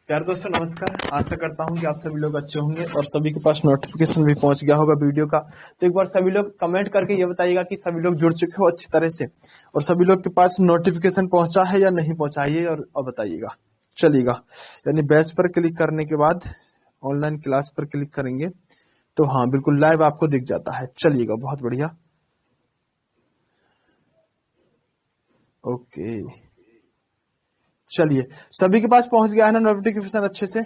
प्यारे दोस्तों नमस्कार। आशा करता हूं कि आप सभी लोग अच्छे होंगे और सभी के पास नोटिफिकेशन भी पहुंच गया होगा वीडियो का। तो एक बार सभी लोग कमेंट करके ये बताइएगा कि सभी लोग जुड़ चुके हो अच्छी तरह से और सभी लोग के पास नोटिफिकेशन पहुंचा है या नहीं पहुंचा है और बताइएगा। चलिएगा, यानी बैच पर क्लिक करने के बाद ऑनलाइन क्लास पर क्लिक करेंगे तो हाँ बिल्कुल लाइव आपको दिख जाता है। चलिएगा, बहुत बढ़िया। ओके, चलिए सभी के पास पहुंच गया है ना नोटिफिकेशन अच्छे से।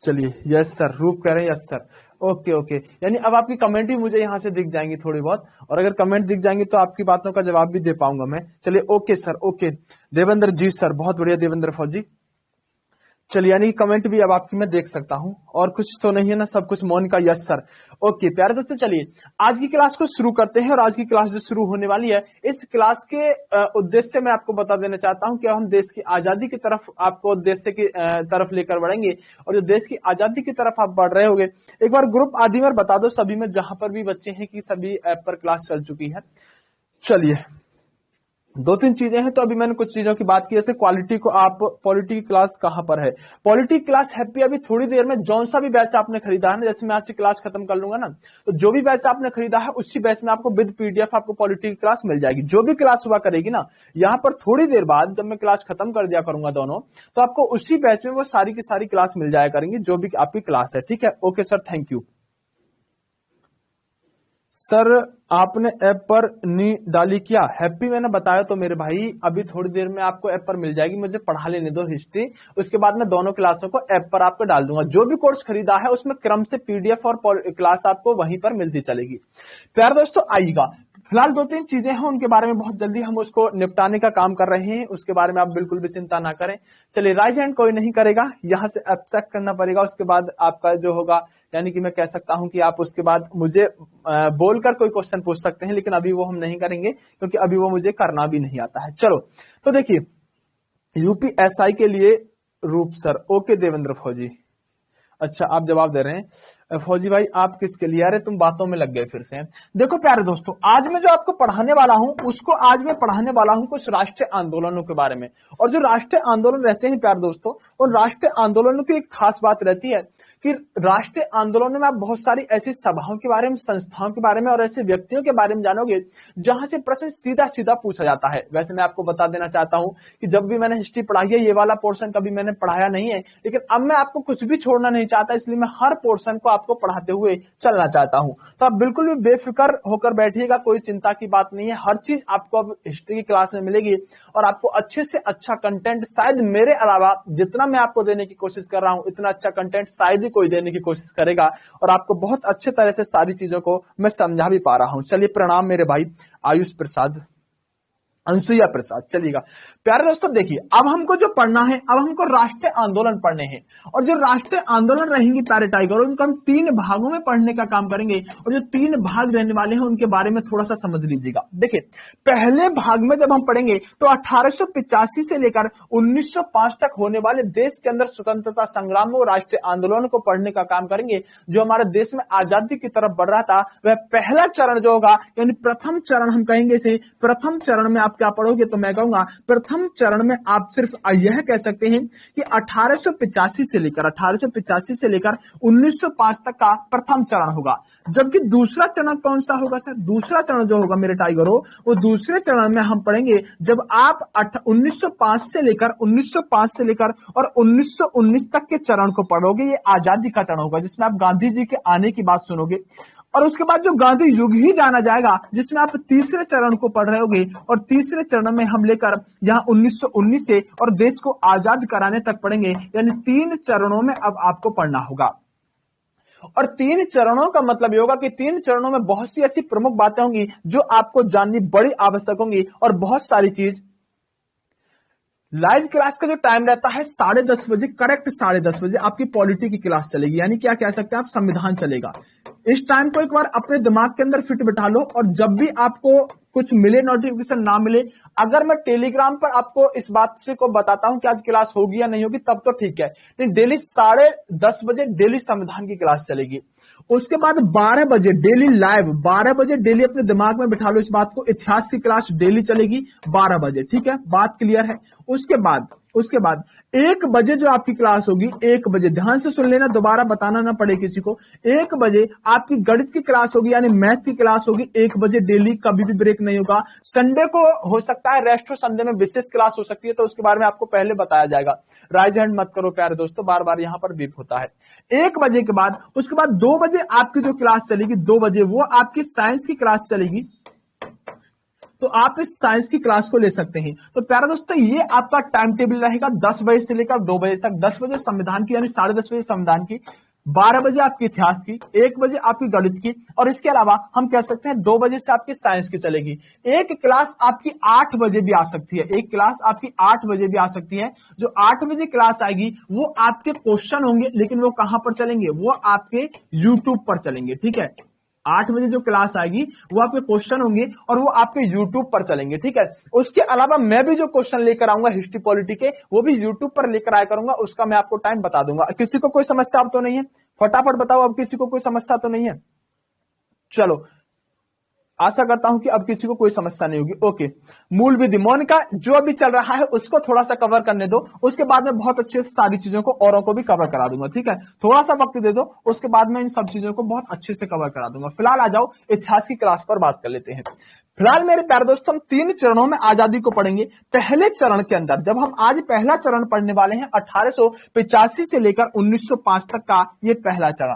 चलिए, यस सर, रूप कह रहे हैं, यस सर। ओके ओके, यानी अब आपकी कमेंट भी मुझे यहाँ से दिख जाएंगी थोड़ी बहुत, और अगर कमेंट दिख जाएंगी तो आपकी बातों का जवाब भी दे पाऊंगा मैं। चलिए, ओके सर, ओके। देवेंद्र जी सर, बहुत बढ़िया देवेंद्र फौजी। चलिए, यानी कमेंट भी अब आपकी मैं देख सकता हूं, और कुछ तो नहीं है ना, सब कुछ मौन का यस सर। ओके प्यारे दोस्तों, चलिए आज की क्लास को शुरू करते हैं। और आज की क्लास जो शुरू होने वाली है, इस क्लास के उद्देश्य से मैं आपको बता देना चाहता हूं कि हम देश की आजादी की तरफ आपको उद्देश्य की तरफ लेकर बढ़ेंगे। और जो देश की आजादी की तरफ आप बढ़ रहे होगे, एक बार ग्रुप आदि में बता दो सभी में, जहां पर भी बच्चे हैं, कि सभी ऐप पर क्लास चल चुकी है। चलिए, दो तीन चीजें हैं, तो अभी मैंने कुछ चीजों की बात की, जैसे क्वालिटी को, आप पॉलिटी की क्लास कहां पर है। पॉलिटी क्लास हैप्पी अभी थोड़ी देर में जौन सा भी बैच आपने खरीदा है ना, जैसे मैं आज से क्लास खत्म कर लूंगा ना, तो जो भी बैच आपने खरीदा है उसी बैच में आपको विद पीडीएफ आपको पॉलिटी की क्लास मिल जाएगी। जो भी क्लास हुआ करेगी ना, यहाँ पर थोड़ी देर बाद जब मैं क्लास खत्म कर दिया करूंगा दोनों, तो आपको उसी बैच में वो सारी की सारी क्लास मिल जाया करेंगी, जो भी आपकी क्लास है। ठीक है, okay sir, thank you sir. आपने ऐप पर नी डाली क्या? हैप्पी मैंने बताया तो मेरे भाई, अभी थोड़ी देर में आपको ऐप पर मिल जाएगी। मुझे पढ़ा लेने दो हिस्ट्री, उसके बाद मैं दोनों क्लासों को ऐप पर आपको डाल दूंगा। जो भी कोर्स खरीदा है उसमें क्रम से पीडीएफ और क्लास आपको वहीं पर मिलती चलेगी। प्यारे दोस्तों आइएगा, फिलहाल दो तीन चीजें हैं, उनके बारे में बहुत जल्दी हम उसको निपटाने का काम कर रहे हैं, उसके बारे में आप बिल्कुल भी चिंता ना करें। चलिए, राइज हैंड कोई नहीं करेगा, यहां से एक्सेप्ट करना पड़ेगा। उसके बाद आपका जो होगा, यानी कि मैं कह सकता हूं कि आप उसके बाद मुझे बोलकर कोई क्वेश्चन पूछ सकते हैं, लेकिन अभी वो हम नहीं करेंगे क्योंकि अभी वो मुझे करना भी नहीं आता है। चलो, तो देखिए, यूपीएसआई के लिए रूप सर, ओके देवेंद्र फौजी, अच्छा आप जवाब दे रहे हैं। फौजी भाई आप किसके लिए? अरे तुम बातों में लग गए फिर से। देखो प्यारे दोस्तों, आज मैं जो आपको पढ़ाने वाला हूं, उसको आज मैं पढ़ाने वाला हूं कुछ राष्ट्रीय आंदोलनों के बारे में। और जो राष्ट्रीय आंदोलन रहते हैं प्यारे दोस्तों, उन राष्ट्रीय आंदोलनों की एक खास बात रहती है कि राष्ट्रीय आंदोलनों में आप बहुत सारी ऐसी सभाओं के बारे में, संस्थाओं के बारे में और ऐसे व्यक्तियों के बारे में जानोगे जहां से प्रश्न सीधा सीधा पूछा जाता है। वैसे मैं आपको बता देना चाहता हूं कि जब भी मैंने हिस्ट्री पढ़ाई है, ये वाला पोर्शन कभी मैंने पढ़ाया नहीं है, लेकिन अब मैं आपको कुछ भी छोड़ना नहीं चाहता, इसलिए मैं हर पोर्शन को आपको पढ़ाते हुए चलना चाहता हूं। तो आप बिल्कुल भी बेफिक्र होकर बैठिएगा, कोई चिंता की बात नहीं है। हर चीज आपको अब हिस्ट्री की क्लास में मिलेगी और आपको अच्छे से अच्छा कंटेंट, शायद मेरे अलावा जितना मैं आपको देने की कोशिश कर रहा हूं, इतना अच्छा कंटेंट शायद ही कोई देने की कोशिश करेगा, और आपको बहुत अच्छे तरह से सारी चीजों को मैं समझा भी पा रहा हूं। चलिए, प्रणाम मेरे भाई आयुष प्रसाद, अंसुया प्रसाद। चलिएगा प्यारे दोस्तों, देखिए अब हमको जो पढ़ना है, अब हमको राष्ट्रीय आंदोलन पढ़ने हैं। और जो राष्ट्रीय आंदोलन रहेंगे प्यारे टाइगर, उनको हम तीन भागों में पढ़ने का काम करेंगे। और जो तीन भाग रहने वाले हैं उनके बारे में थोड़ा सा समझ लीजिएगा। देखिए, पहले भाग में जब हम पढ़ेंगे तो 1885 से लेकर 1905 तक होने वाले देश के अंदर स्वतंत्रता संग्राम और राष्ट्रीय आंदोलन को पढ़ने का काम करेंगे। जो हमारे देश में आजादी की तरफ बढ़ रहा था, वह पहला चरण जो होगा, यानी प्रथम चरण हम कहेंगे इसे। प्रथम चरण में आप क्या पढ़ोगे? तो मैं कहूंगा प्रथम चरण में आप सिर्फ यह कह सकते हैं कि 1885 से लेकर 1905 तक का प्रथम चरण होगा। जबकि दूसरा चरण कौन सा होगा सर? दूसरा चरण जो होगा मेरे टाइगरों, वो दूसरे चरण में हम पढ़ेंगे जब आप 1905 से लेकर और 1919 तक के चरण को पढ़ोगे। ये आजादी का चरण होगा, जिसमें आप गांधी जी के आने की बात सुनोगे। और उसके बाद जो गांधी युग ही जाना जाएगा, जिसमें आप तीसरे चरण को पढ़ रहे होगे। और तीसरे चरण में हम लेकर यहाँ 1919 से और देश को आजाद कराने तक पढ़ेंगे। यानी तीन चरणों में अब आपको पढ़ना होगा। और तीन चरणों का मतलब ये होगा कि तीन चरणों में बहुत सी ऐसी प्रमुख बातें होंगी जो आपको जाननी बड़ी आवश्यक होंगी, और बहुत सारी चीज लाइव क्लास का जो टाइम रहता है 10:30 बजे, करेक्ट 10:30 बजे आपकी पॉलिटी की क्लास चलेगी, यानी क्या कह सकते हैं आप, संविधान चलेगा। इस टाइम को एक बार अपने दिमाग के अंदर फिट बिठा लो, और जब भी आपको कुछ मिले, नोटिफिकेशन ना मिले, अगर मैं टेलीग्राम पर आपको इस बात से को बताता हूं कि आज क्लास होगी या नहीं होगी, तब तो ठीक है, लेकिन डेली 10:30 बजे डेली संविधान की क्लास चलेगी। उसके बाद 12 बजे डेली लाइव, 12 बजे डेली अपने दिमाग में बिठा लो इस बात को, इतिहास की क्लास डेली चलेगी 12 बजे, ठीक है, बात क्लियर है। उसके बाद 1 बजे जो आपकी क्लास होगी, 1 बजे ध्यान से सुन लेना, दोबारा बताना ना पड़े किसी को, 1 बजे आपकी गणित की क्लास होगी, यानी मैथ की क्लास होगी 1 बजे डेली, कभी भी ब्रेक नहीं होगा। संडे को हो सकता है रेस्ट हो, संडे में विशेष क्लास हो सकती है, तो उसके बारे में आपको पहले बताया जाएगा। राइज हैंड मत करो प्यारे दोस्तों, बार बार यहां पर बीप होता है। 1 बजे के बाद, उसके बाद 2 बजे आपकी जो क्लास चलेगी, 2 बजे वो आपकी साइंस की क्लास चलेगी, तो आप इस साइंस की क्लास को ले सकते हैं। तो प्यारे दोस्तों, ये आपका टाइम टेबल रहेगा 10 बजे से लेकर 2 बजे तक। 10 बजे संविधान की, यानी 10:30 बजे संविधान की, 12 बजे आपकी इतिहास की, 1 बजे आपकी गणित की, और इसके अलावा हम कह सकते हैं 2 बजे से आपकी साइंस की चलेगी। एक क्लास आपकी 8 बजे भी आ सकती है, एक क्लास आपकी 8 बजे भी आ सकती है। जो 8 बजे क्लास आएगी वो आपके क्वेश्चन होंगे, लेकिन वो कहां पर चलेंगे, वो आपके यूट्यूब पर चलेंगे, ठीक है। 8 बजे जो क्लास आएगी वो आपके क्वेश्चन होंगे और वो आपके यूट्यूब पर चलेंगे, ठीक है। उसके अलावा मैं भी जो क्वेश्चन लेकर आऊंगा हिस्ट्री पॉलिटी के, वो भी यूट्यूब पर लेकर आया करूंगा, उसका मैं आपको टाइम बता दूंगा। किसी को कोई समस्या अब तो नहीं है? फटाफट बताओ, अब किसी को कोई समस्या तो नहीं है? चलो, आशा करता हूं कि अब किसी को कोई समस्या नहीं होगी। ओके, मूल विधि मौन का जो अभी चल रहा है उसको थोड़ा सा कवर करने दो, उसके बाद में बहुत अच्छे से सारी चीजों को औरों को भी कवर करा दूंगा, ठीक है। थोड़ा सा वक्त दे दो, उसके बाद में इन सब चीजों को बहुत अच्छे से कवर करा दूंगा। फिलहाल आ जाओ इतिहास की क्लास पर बात कर लेते हैं। फिलहाल मेरे प्यारे दोस्तों, हम 3 चरणों में आजादी को पढ़ेंगे। पहले चरण के अंदर, जब हम आज पहला चरण पढ़ने वाले हैं 1885 से लेकर 1905 तक का, ये पहला चरण।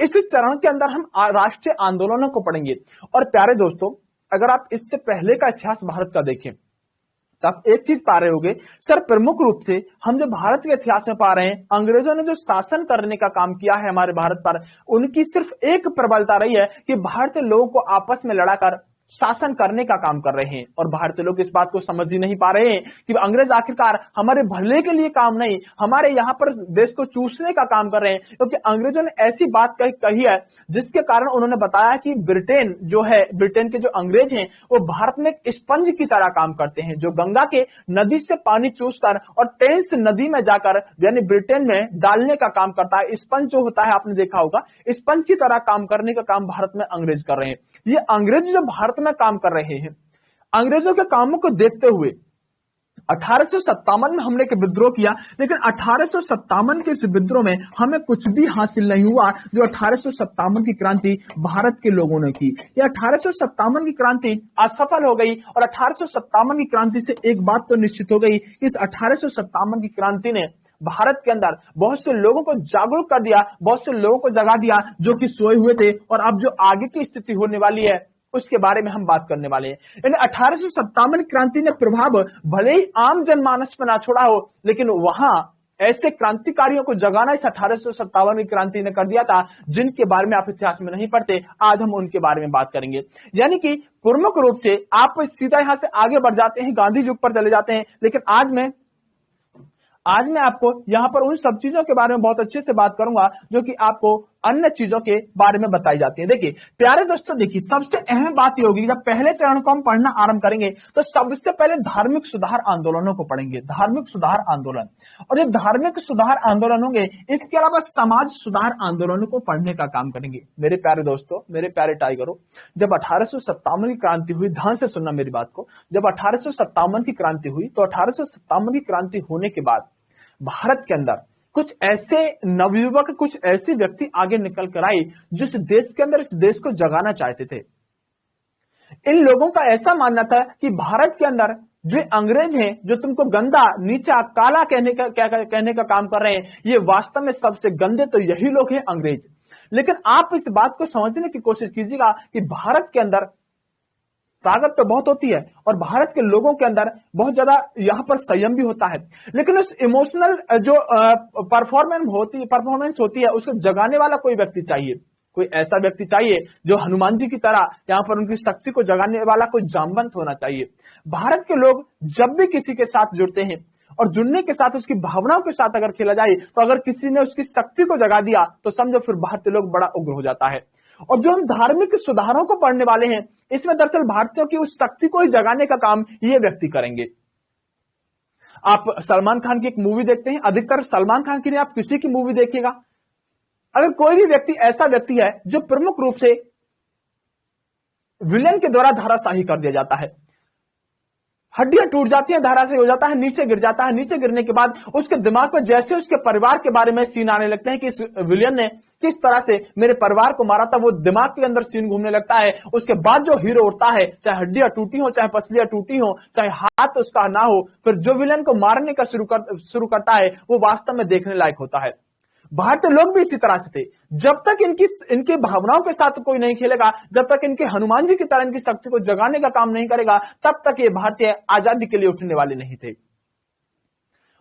इस चरण के अंदर हम राष्ट्रीय आंदोलनों को पढ़ेंगे। और प्यारे दोस्तों, अगर आप इससे पहले का इतिहास भारत का देखें, तो आप एक चीज पा रहे होंगे, सर प्रमुख रूप से हम जो भारत के इतिहास में पा रहे हैं, अंग्रेजों ने जो शासन करने का काम किया है हमारे भारत पर, उनकी सिर्फ एक प्रबलता रही है कि भारतीय लोगों को आपस में लड़ाकर शासन करने का काम कर रहे हैं। और भारतीय लोग इस बात को समझ ही नहीं पा रहे हैं कि अंग्रेज आखिरकार हमारे भले के लिए काम नहीं, हमारे यहां पर देश को चूसने का काम कर रहे हैं। क्योंकि अंग्रेजों ने ऐसी बात कही है जिसके कारण उन्होंने बताया कि ब्रिटेन जो है, ब्रिटेन के जो अंग्रेज हैं, वो भारत में एक स्पंज की तरह काम करते हैं, जो गंगा के नदी से पानी चूसकर और टेम्स नदी में जाकर यानी ब्रिटेन में डालने का काम करता है। स्पंज जो होता है, आपने देखा होगा, स्पंज की तरह काम करने का काम भारत में अंग्रेज कर रहे हैं। ये अंग्रेज जो भारत में काम कर रहे हैं, अंग्रेजों के कामों को देखते हुए 1857 में हमने एक विद्रोह किया, लेकिन 1857 के इस विद्रोह में हमें कुछ भी हासिल नहीं हुआ जो 1857 की क्रांति भारत के लोगों ने की। यह 1857 की क्रांति असफल हो गई, और 1857 की क्रांति से एक बात तो निश्चित हो गई कि इस 1857 की क्रांति ने भारत के अंदर बहुत से लोगों को जागरूक कर दिया, बहुत से लोगों को जगा दिया जो कि सोए हुए थे। और अब जो आगे की स्थिति होने वाली है उसके बारे में हम बात करने वाले हैं। यानी 1857 क्रांति ने प्रभाव भले ही आम जनमानस पर ना छोड़ा हो, लेकिन वहां ऐसे क्रांतिकारियों को जगाना इस 1857 की क्रांति ने कर दिया था, जिनके बारे में आप इतिहास में नहीं पढ़ते। आज हम उनके बारे में बात करेंगे। यानी कि प्रमुख रूप से आप सीधा यहां से आगे बढ़ जाते हैं, गांधी युग पर चले जाते हैं। लेकिन आज मैं आपको यहां पर उन सब चीजों के बारे में बहुत अच्छे से बात करूंगा जो कि आपको अन्य चीजों के बारे में बताई जाती है। देखिए प्यारे दोस्तों, देखिए सबसे अहम बात ये होगी, जब पहले चरण को हम पढ़ना आरंभ करेंगे तो सबसे पहले धार्मिक सुधार आंदोलनों को पढ़ेंगे। धार्मिक सुधार आंदोलन, और ये धार्मिक सुधार आंदोलन होंगे, इसके अलावा समाज सुधार आंदोलनों को पढ़ने का काम करेंगे। मेरे प्यारे दोस्तों, मेरे प्यारे टाइगरों, जब 1857 की क्रांति हुई, ध्यान से सुनना मेरी बात को, जब 1857 की क्रांति हुई तो 1857 की क्रांति होने के बाद भारत के अंदर कुछ ऐसे नवयुवक, कुछ ऐसे व्यक्ति आगे निकल कर आए जो इस देश के अंदर इस देश को जगाना चाहते थे। इन लोगों का ऐसा मानना था कि भारत के अंदर जो अंग्रेज हैं, जो तुमको गंदा, नीचा, काला कहने का काम कर रहे हैं, ये वास्तव में सबसे गंदे तो यही लोग हैं, अंग्रेज। लेकिन आप इस बात को समझने की कोशिश कीजिएगा कि भारत के अंदर ताकत तो बहुत होती है और भारत के लोगों के अंदर बहुत ज्यादा यहां पर संयम भी होता है, लेकिन उस इमोशनल जो परफॉर्मेंस होती है उसको जगाने वाला कोई व्यक्ति चाहिए। कोई ऐसा व्यक्ति चाहिए जो हनुमान जी की तरह यहां पर उनकी शक्ति को जगाने वाला कोई जामवंत होना चाहिए। भारत के लोग जब भी किसी के साथ जुड़ते हैं और जुड़ने के साथ उसकी भावनाओं के साथ अगर खेला जाए तो अगर किसी ने उसकी शक्ति को जगा दिया तो समझो फिर भारतीय लोग बड़ा उग्र हो जाता है। और जो हम धार्मिक सुधारों को पढ़ने वाले हैं, इसमें दरअसल भारतीयों की उस शक्ति को ही जगाने का काम ये व्यक्ति करेंगे। आप सलमान खान की एक मूवी देखते हैं, अधिकतर सलमान खान की नहीं, आप किसी की मूवी देखिएगा, अगर कोई भी व्यक्ति ऐसा व्यक्ति है जो प्रमुख रूप से विलेन के द्वारा धराशाही कर दिया जाता है, हड्डियां टूट जाती हैं, धराशायी हो जाता है, नीचे गिर जाता है, नीचे गिरने के बाद उसके दिमाग में जैसे उसके परिवार के बारे में सीन आने लगते हैं कि इस विलेन ने किस तरह से मेरे परिवार को मारा था, वो दिमाग के अंदर सीन घूमने लगता है। उसके बाद जो हीरो उठता है, चाहे हड्डियां टूटी हो, चाहे पसलियां टूटी हो, चाहे हाथ उसका ना हो, फिर जो विलेन को मारने का शुरू करता है वो वास्तव में देखने लायक होता है। भारतीय लोग भी इसी तरह से थे। जब तक इनकी भावनाओं के साथ कोई नहीं खेलेगा, जब तक इनके हनुमान जी की तरह इनकी शक्ति को जगाने का काम नहीं करेगा, तब तक ये भारतीय आजादी के लिए उठने वाले नहीं थे।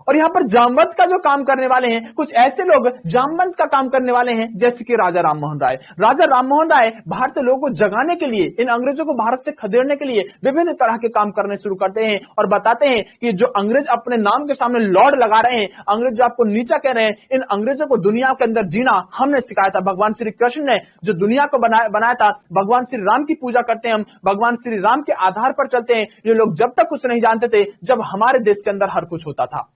और यहां पर जामवंत का जो काम करने वाले हैं, कुछ ऐसे लोग जामवंत का काम करने वाले हैं जैसे कि राजा राममोहन राय। राजा राममोहन राय भारतीय लोगों को जगाने के लिए, इन अंग्रेजों को भारत से खदेड़ने के लिए विभिन्न तरह के काम करने शुरू करते हैं और बताते हैं कि जो अंग्रेज अपने नाम के सामने लॉर्ड लगा रहे हैं, अंग्रेज जो आपको नीचा कह रहे हैं, इन अंग्रेजों को दुनिया के अंदर जीना हमने सिखाया था। भगवान श्री कृष्ण ने जो दुनिया को बनाया था, भगवान श्री राम की पूजा करते हैं हम, भगवान श्री राम के आधार पर चलते हैं। ये लोग जब तक कुछ नहीं जानते थे जब हमारे देश के अंदर हर कुछ होता था।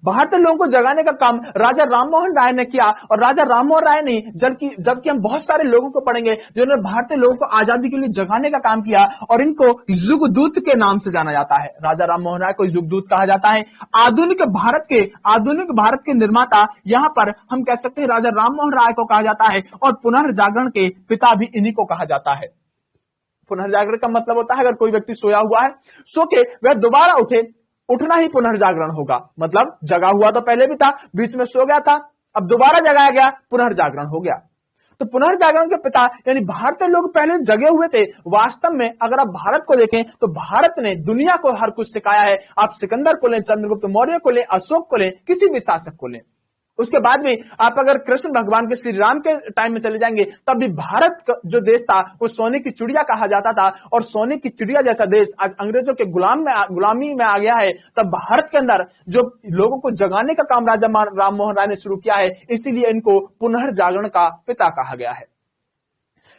भारतीय लोगों को जगाने का काम राजा राममोहन राय ने किया। और राजा राममोहन राय ने जबकि हम बहुत सारे लोगों को पढ़ेंगे जिन्होंने भारतीय लोगों को आजादी के लिए जगाने का काम किया और इनको युगदूत के नाम से जाना जाता है। राजा राममोहन राय को युगदूत कहा जाता है। आधुनिक भारत के निर्माता यहां पर हम कह सकते हैं राजा राममोहन राय को कहा जाता है। और पुनर्जागरण के पिता भी इन्हीं को कहा जाता है। पुनर्जागरण का मतलब होता है अगर कोई व्यक्ति सोया हुआ है, सो के वह दोबारा उठना ही पुनर्जागरण होगा। मतलब जगा हुआ तो पहले भी था, बीच में सो गया था, अब दोबारा जगाया गया, पुनर्जागरण हो गया। तो पुनर्जागरण के पिता यानी भारतीय लोग पहले जगे हुए थे। वास्तव में अगर आप भारत को देखें तो भारत ने दुनिया को हर कुछ सिखाया है। आप सिकंदर को लें, चंद्रगुप्त मौर्य को लें, अशोक को लें, किसी भी शासक को लें। उसके बाद में आप अगर कृष्ण भगवान के श्री राम के टाइम में चले जाएंगे तब भी भारत जो देश था वो सोने की चिड़िया कहा जाता था। और सोने की चिड़िया जैसा देश आज अंग्रेजों के गुलामी में आ गया है। तब भारत के अंदर जो लोगों को जगाने का काम राजा राममोहन राय ने शुरू किया है, इसीलिए इनको पुनर्जागरण का पिता कहा गया है।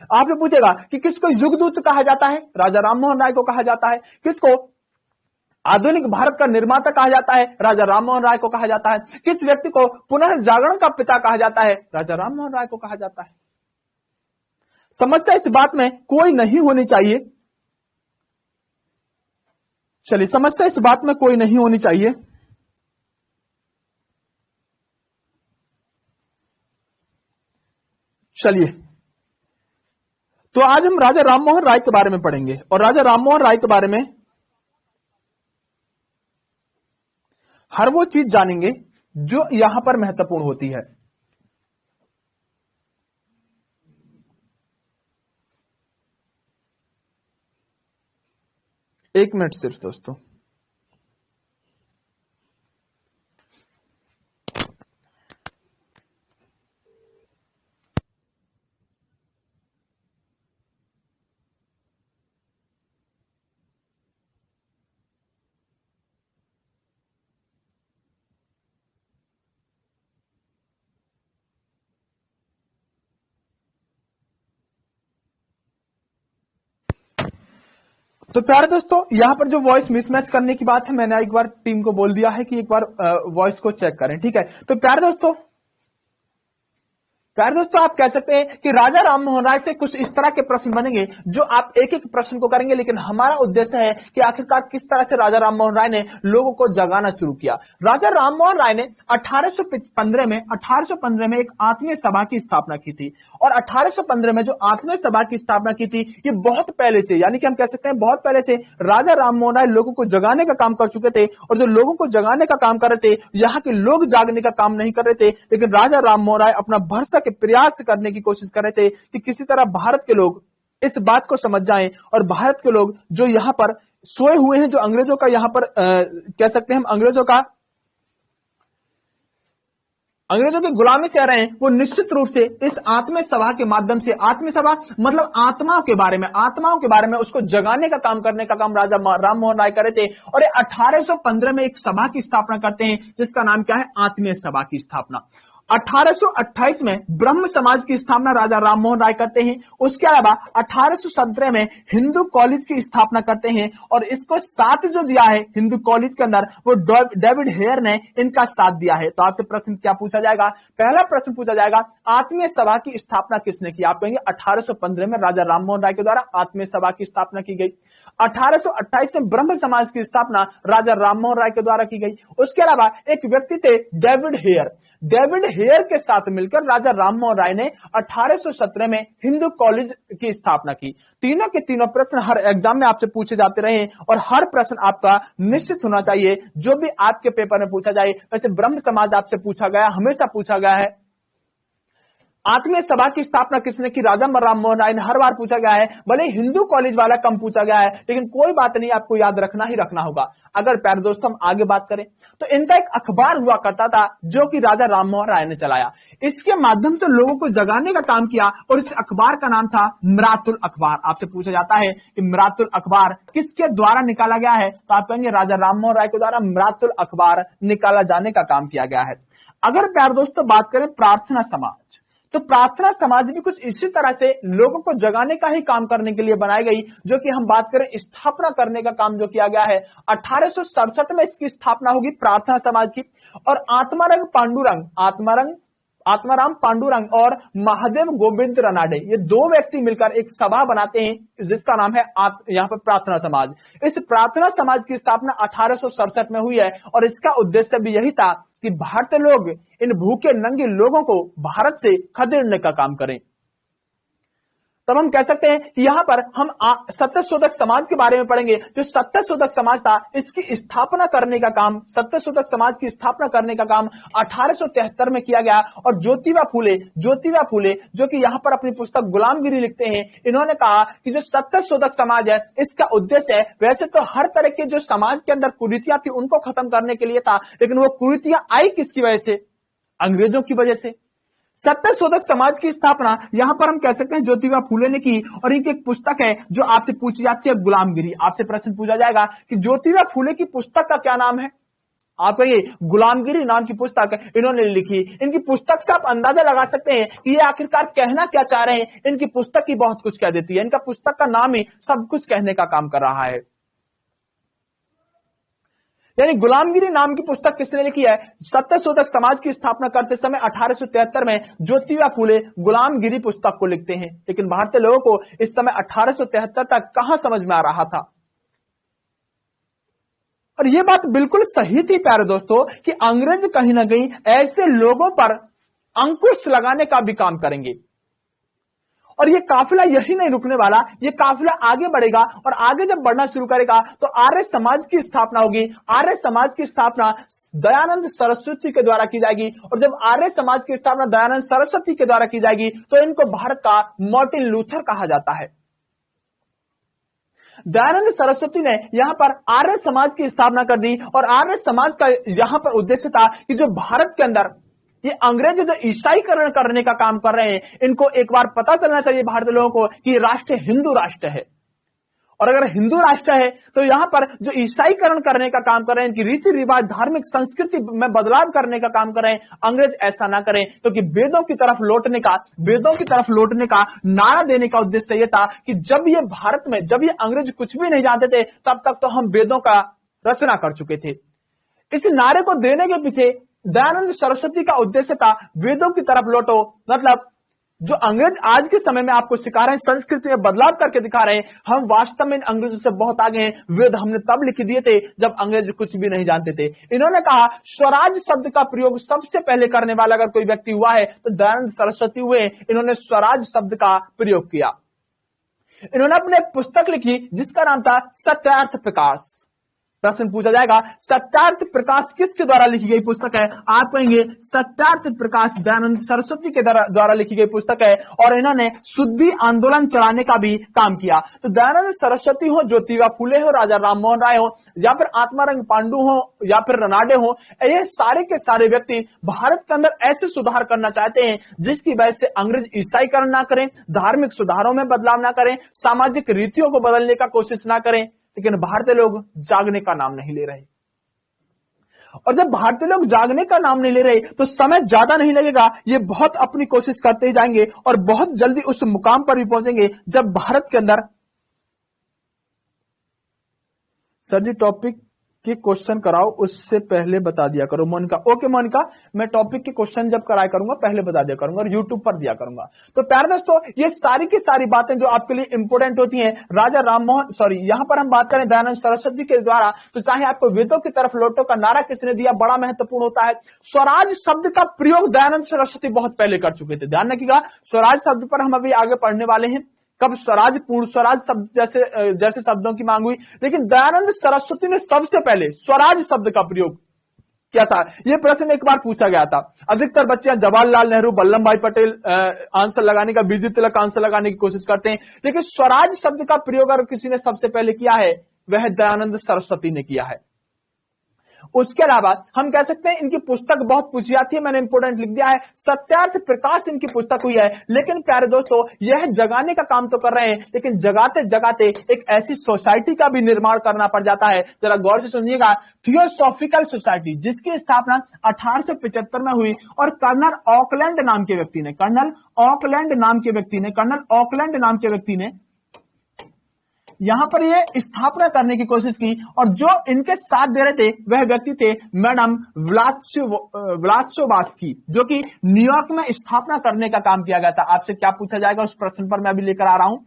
आपसे पूछेगा कि किसको युगदूत कहा जाता है? राजा राममोहन राय को कहा जाता है। किसको आधुनिक भारत का निर्माता कहा जाता है? राजा राममोहन राय को कहा जाता है। किस व्यक्ति को पुनर्जागरण का पिता कहा जाता है? राजा राममोहन राय को कहा जाता है। समस्या इस बात में कोई नहीं होनी चाहिए। चलिए, समस्या इस बात में कोई नहीं होनी चाहिए। चलिए, तो आज हम राजा राममोहन राय के बारे में पढ़ेंगे और राजा राममोहन राय के बारे में हर वो चीज जानेंगे जो यहां पर महत्वपूर्ण होती है। एक मिनट सिर्फ दोस्तों। तो प्यारे दोस्तों, यहां पर जो वॉइस मिसमैच करने की बात है, मैंने एक बार टीम को बोल दिया है कि एक बार वॉइस को चेक करें, ठीक है। तो प्यारे दोस्तों आप कह सकते हैं कि राजा राममोहन राय से कुछ इस तरह के प्रश्न बनेंगे जो आप एक एक प्रश्न को करेंगे, लेकिन हमारा उद्देश्य है कि आखिरकार किस तरह से राजा राममोहन राय ने लोगों को जगाना शुरू किया। राजा राममोहन राय ने 1815 में एक आत्मीय सभा की स्थापना की थी। और 1815 में जो आत्मीय सभा की स्थापना की थी, ये बहुत पहले से, यानी कि हम कह सकते हैं बहुत पहले से राजा राममोहन राय लोगों को जगाने का काम कर चुके थे। और जो लोगों को जगाने का काम कर रहे थे, यहाँ के लोग जागने का काम नहीं कर रहे थे, लेकिन राजा राममोहन राय अपना भरसक प्रयास करने की कोशिश कर रहे थे कि किसी तरह भारत के लोग इस बात को समझ जाएं और भारत के लोग जो यहां पर सोए हुए हैं, जो अंग्रेजों का यहां पर कह सकते हैं हम अंग्रेजों की गुलामी से रहे हैं, वो निश्चित रूप से इस आत्म सभा के माध्यम से, आत्म सभा मतलब आत्माओं के बारे में उसको जगाने का काम करने का काम राजा राम मोहन राय करे थे। और 1815 में एक सभा की स्थापना करते हैं जिसका नाम क्या है, आत्मीय सभा की स्थापना। 1828 में ब्रह्म समाज की स्थापना राजा राम मोहन राय करते हैं। उसके अलावा 1817 में हिंदू कॉलेज की स्थापना करते हैं और इसको साथ जो दिया है हिंदू कॉलेज के अंदर वो डेविड हेयर ने इनका साथ दिया है। तो आपसे प्रश्न क्या पूछा जाएगा, पहला प्रश्न पूछा जाएगा आत्मीय सभा की स्थापना किसने की। आप कहेंगे 1815 में राजा राम मोहन राय के द्वारा आत्मीय सभा की स्थापना की गई। 1828 में ब्रह्म समाज की स्थापना राजा राम मोहन राय के द्वारा की गई। उसके अलावा एक व्यक्ति थे डेविड हेयर के साथ मिलकर राजा राम मोहन राय ने 1817 में हिंदू कॉलेज की स्थापना की। तीनों के तीनों प्रश्न हर एग्जाम में आपसे पूछे जाते रहे और हर प्रश्न आपका निश्चित होना चाहिए जो भी आपके पेपर में पूछा जाए। वैसे ब्रह्म समाज आपसे पूछा गया, हमेशा पूछा गया है। आत्मीय सभा की स्थापना किसने की, राजा राम मोहन राय ने, हर बार पूछा गया है। भले हिंदू कॉलेज वाला कम पूछा गया है लेकिन कोई बात नहीं, आपको याद रखना ही रखना होगा। अगर प्यारे दोस्तों हम आगे बात करें तो इनका एक अखबार हुआ करता था जो कि राजा राम मोहन राय ने चलाया। इसके माध्यम से लोगों को जगाने का काम किया और इस अखबार का नाम था मिरातुल अखबार। आपसे पूछा जाता है कि मिरातुल अखबार किसके द्वारा निकाला गया है, तो आप कहेंगे राजा राम मोहन राय के द्वारा मिरातुल अखबार निकाला जाने का काम किया गया है। अगर प्यारे दोस्तों बात करें प्रार्थना समाज, तो प्रार्थना समाज भी कुछ इसी तरह से लोगों को जगाने का ही काम करने के लिए बनाई गई। जो कि हम बात करें स्थापना करने का काम जो किया गया है 1867 में इसकी स्थापना होगी प्रार्थना समाज की। और आत्माराम पांडुरंग और महादेव गोविंद रनाडे, ये दो व्यक्ति मिलकर एक सभा बनाते हैं जिसका नाम है यहाँ पर प्रार्थना समाज। इस प्रार्थना समाज की स्थापना 1867 में हुई है और इसका उद्देश्य भी यही था कि भारतीय लोग इन भूखे नंगे लोगों को भारत से खदेड़ने का काम करें। तब हम कह सकते हैं कि यहां पर हम सत्यशोधक समाज के बारे में पढ़ेंगे। जो सत्यशोधक समाज था इसकी स्थापना करने का काम, सत्यशोधक समाज की स्थापना करने का काम 1873 में किया गया। और ज्योतिबा फूले जो कि यहां पर अपनी पुस्तक गुलामगिरी लिखते हैं, इन्होंने कहा कि जो सत्यशोधक समाज है इसका उद्देश्य है, वैसे तो हर तरह के जो समाज के अंदर कुरीतियां थी उनको खत्म करने के लिए था, लेकिन वो कुरीतियां आई किसकी वजह से, अंग्रेजों की वजह से। सत्यशोधक समाज की स्थापना यहां पर हम कह सकते हैं ज्योतिबा फूले ने की। और इनकी एक पुस्तक है जो आपसे पूछी जाती है गुलामगिरी। आपसे प्रश्न पूछा जाएगा कि ज्योतिबा फूले की पुस्तक का क्या नाम है, आप कहिए गुलामगिरी नाम की पुस्तक इन्होंने लिखी। इनकी पुस्तक से आप अंदाजा लगा सकते हैं कि ये आखिरकार कहना क्या चाह रहे हैं। इनकी पुस्तक ही बहुत कुछ कह देती है, इनका पुस्तक का नाम ही सब कुछ कहने का काम कर रहा है। यानी गुलामगिरी नाम की पुस्तक किसने लिखी है, सत्यशोधक समाज की स्थापना करते समय 1873 में ज्योतिबा फूले गुलामगिरी पुस्तक को लिखते हैं। लेकिन भारतीय लोगों को इस समय 1873 तक कहां समझ में आ रहा था। और यह बात बिल्कुल सही थी प्यारे दोस्तों कि अंग्रेज कहीं ना कहीं ऐसे लोगों पर अंकुश लगाने का भी काम करेंगे। और ये काफिला यही नहीं रुकने वाला, ये काफिला आगे बढ़ेगा और आगे जब बढ़ना शुरू करेगा तो आर्य समाज की स्थापना होगी। आर्य समाज की स्थापना दयानंद सरस्वती के द्वारा की जाएगी। और जब आर्य समाज की स्थापना दयानंद सरस्वती के द्वारा की जाएगी तो इनको भारत का मार्टिन लूथर कहा जाता है। दयानंद सरस्वती ने यहां पर आर्य समाज की स्थापना कर दी और आर्य समाज का यहां पर उद्देश्य था कि जो भारत के अंदर ये अंग्रेज जो ईसाईकरण करने का काम कर रहे हैं, इनको एक बार पता चलना चाहिए भारतीय लोगों को कि राष्ट्र हिंदू राष्ट्र है। और अगर हिंदू राष्ट्र है तो यहां पर जो ईसाईकरण करने का काम कर रहे हैं, इनकी रीति रिवाज धार्मिक संस्कृति में बदलाव करने का काम कर रहे हैं, अंग्रेज ऐसा ना करें। क्योंकि वेदों की तरफ लौटने का नारा देने का उद्देश्य यह था कि जब ये भारत में, जब ये अंग्रेज कुछ भी नहीं जानते थे तब तक तो हम वेदों का रचना कर चुके थे। इस नारे को देने के पीछे दयानंद सरस्वती का उद्देश्य था वेदों की तरफ लौटो। मतलब जो अंग्रेज आज के समय में आपको सिखा रहे हैं, संस्कृति में बदलाव करके दिखा रहे हैं, हम वास्तव में इन अंग्रेजों से बहुत आगे हैं। वेद हमने तब लिख दिए थे जब अंग्रेज कुछ भी नहीं जानते थे। इन्होंने कहा स्वराज शब्द का प्रयोग सबसे पहले करने वाला अगर कोई व्यक्ति हुआ है तो दयानंद सरस्वती हुए। इन्होंने स्वराज शब्द का प्रयोग किया। इन्होंने अपने पुस्तक लिखी जिसका नाम था सत्यार्थ प्रकाश। प्रश्न पूछा जाएगा सत्यार्थ प्रकाश किसके द्वारा लिखी गई पुस्तक है? आप कहेंगे सत्यार्थ प्रकाश दयानंद सरस्वती के द्वारा लिखी गई पुस्तक है, और इन्होंने शुद्धि आंदोलन चलाने का भी काम किया। तो दयानंद सरस्वती हो, ज्योतिबा फुले हो, राजा राममोहन राय हो, या फिर आत्मारंग पांडु हो, या फिर रनाडे हो, ये सारे के सारे व्यक्ति भारत के अंदर ऐसे सुधार करना चाहते हैं जिसकी वजह से अंग्रेज ईसाईकरण ना करें, धार्मिक सुधारों में बदलाव ना करें, सामाजिक रीतियों को बदलने का कोशिश ना करें। लेकिन भारतीय लोग जागने का नाम नहीं ले रहे, और जब भारतीय लोग जागने का नाम नहीं ले रहे तो समय ज्यादा नहीं लगेगा, ये बहुत अपनी कोशिश करते ही जाएंगे और बहुत जल्दी उस मुकाम पर भी पहुंचेंगे जब भारत के अंदर। सर जी टॉपिक के क्वेश्चन कराओ, उससे पहले बता दिया करो। मोनिका, ओके मोनिका, मैं टॉपिक के क्वेश्चन जब कराया करूंगा पहले बता दिया करूंगा और यूट्यूब पर दिया करूंगा। तो प्यारे दोस्तों, ये सारी की सारी बातें जो आपके लिए इंपोर्टेंट होती हैं, राजा राममोहन यहां पर हम बात करें दयानंद सरस्वती के द्वारा, तो चाहे आपको वेदों की तरफ लौटो का नारा किसने दिया, बड़ा महत्वपूर्ण होता है। स्वराज शब्द का प्रयोग दयानंद सरस्वती बहुत पहले कर चुके थे, ध्यान रखिएगा। स्वराज शब्द पर हम अभी आगे पढ़ने वाले हैं, कब स्वराज पूर्ण स्वराज शब्द जैसे शब्दों की मांग हुई, लेकिन दयानंद सरस्वती ने सबसे पहले स्वराज शब्द का प्रयोग किया था। यह प्रश्न एक बार पूछा गया था। अधिकतर बच्चे जवाहरलाल नेहरू, वल्लभ भाई पटेल आंसर लगाने का, बीजी तिलक आंसर लगाने की कोशिश करते हैं, लेकिन स्वराज शब्द का प्रयोग अगर किसी ने सबसे पहले किया है वह दयानंद सरस्वती ने किया है। उसके अलावा हम कह सकते हैं इनकी पुस्तक बहुत पूछी जाती है, मैंने इंपोर्टेंट लिख दिया है, सत्यार्थ प्रकाश इनकी पुस्तक हुई है। लेकिन प्यारे दोस्तों, यह जगाने का काम तो कर रहे हैं, लेकिन जगाते जगाते एक ऐसी सोसाइटी का भी निर्माण करना पड़ जाता है। जरा गौर से सुनिएगा, थियोसॉफिकल सोसाइटी, जिसकी स्थापना 1875 में हुई, और कर्नल ऑकलैंड नाम के व्यक्ति ने यहां पर ये स्थापना करने की कोशिश की, और जो इनके साथ दे रहे थे वह व्यक्ति थे मैडम व्लात्सोवास्की, जो कि न्यूयॉर्क में स्थापना करने का काम किया गया था। आपसे क्या पूछा जाएगा उस प्रश्न पर मैं अभी लेकर आ रहा हूं।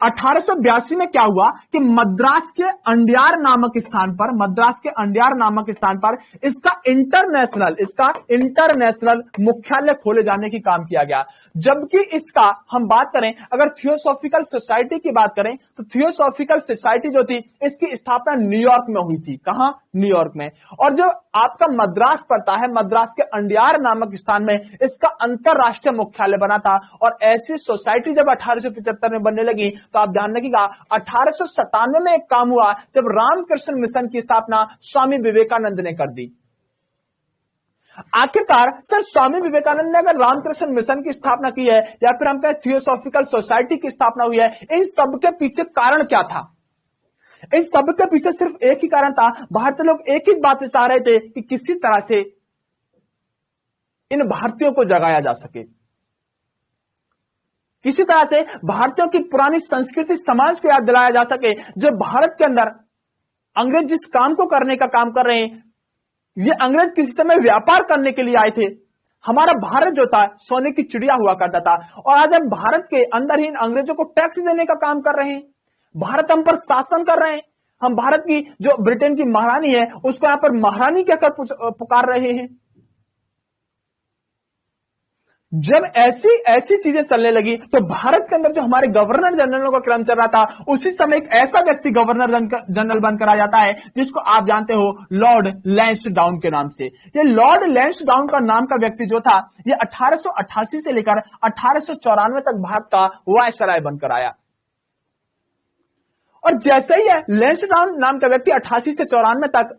1882 में क्या हुआ कि मद्रास के अंडियार नामक स्थान पर इसका इंटरनेशनल मुख्यालय खोले जाने की काम किया गया। जबकि इसका हम बात करें, अगर थियोसॉफिकल सोसाइटी की बात करें, तो थियोसॉफिकल सोसाइटी जो थी इसकी स्थापना न्यूयॉर्क में हुई थी। कहां? न्यूयॉर्क में। और जो आपका मद्रास पड़ता है, मद्रास के अंडियार नामक स्थान में इसका अंतरराष्ट्रीय मुख्यालय बना था। और ऐसी सोसाइटी जब 1875 में बनने लगी, तो आप ध्यान रखिएगा 1897 में एक काम हुआ जब रामकृष्ण मिशन की स्थापना स्वामी विवेकानंद ने कर दी। आखिरकार सर स्वामी विवेकानंद ने अगर रामकृष्ण मिशन की स्थापना की है, या फिर हम कहें थियोसॉफिकल सोसाइटी की स्थापना हुई है, इन सब के पीछे कारण क्या था? इन सब के पीछे सिर्फ एक ही कारण था, भारतीय लोग एक ही बात चाह रहे थे कि किसी तरह से इन भारतीयों को जगाया जा सके, किसी तरह से भारतीयों की पुरानी संस्कृति समाज को याद दिलाया जा सके। जो भारत के अंदर अंग्रेज जिस काम को करने का काम कर रहे हैं, ये अंग्रेज किसी समय व्यापार करने के लिए आए थे। हमारा भारत जो था सोने की चिड़िया हुआ करता था, और आज हम भारत के अंदर ही अंग्रेजों को टैक्स देने का काम कर रहे हैं। भारत हम पर शासन कर रहे हैं। हम भारत की जो ब्रिटेन की महारानी है उसको यहां पर महारानी कहकर पुकार रहे हैं। जब ऐसी चीजें चलने लगी, तो भारत के अंदर जो हमारे गवर्नर जनरलों का क्रम चल रहा था, उसी समय एक ऐसा व्यक्ति गवर्नर जनरल बनकर आ जाता है जिसको आप जानते हो लॉर्ड लैंसडाउन के नाम से। ये लॉर्ड लैंसडाउन का नाम का व्यक्ति जो था, ये 1888 से लेकर 1894 तक भारत का वायसराय बनकर आया। और जैसे ही लैंसडाउन नाम का व्यक्ति 88 से 94 तक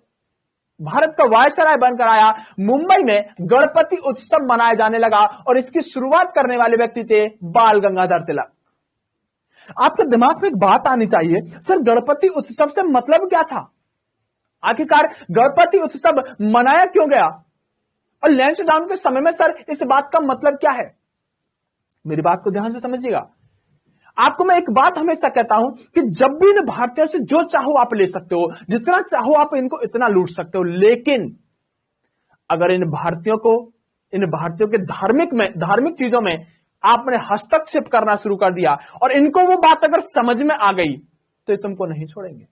भारत का वायसराय बनकर आया, मुंबई में गणपति उत्सव मनाया जाने लगा, और इसकी शुरुआत करने वाले व्यक्ति थे बाल गंगाधर तिलक। आपके दिमाग में एक बात आनी चाहिए, सर गणपति उत्सव से मतलब क्या था? आखिरकार गणपति उत्सव मनाया क्यों गया? और लैंसडाउन के समय में सर इस बात का मतलब क्या है? मेरी बात को ध्यान से समझिएगा। आपको मैं एक बात हमेशा कहता हूं कि जब भी इन भारतीयों से जो चाहो आप ले सकते हो, जितना चाहो आप इनको इतना लूट सकते हो, लेकिन अगर इन भारतीयों के धार्मिक चीजों में आपने हस्तक्षेप करना शुरू कर दिया और इनको वो बात अगर समझ में आ गई, तो ये तुमको नहीं छोड़ेंगे।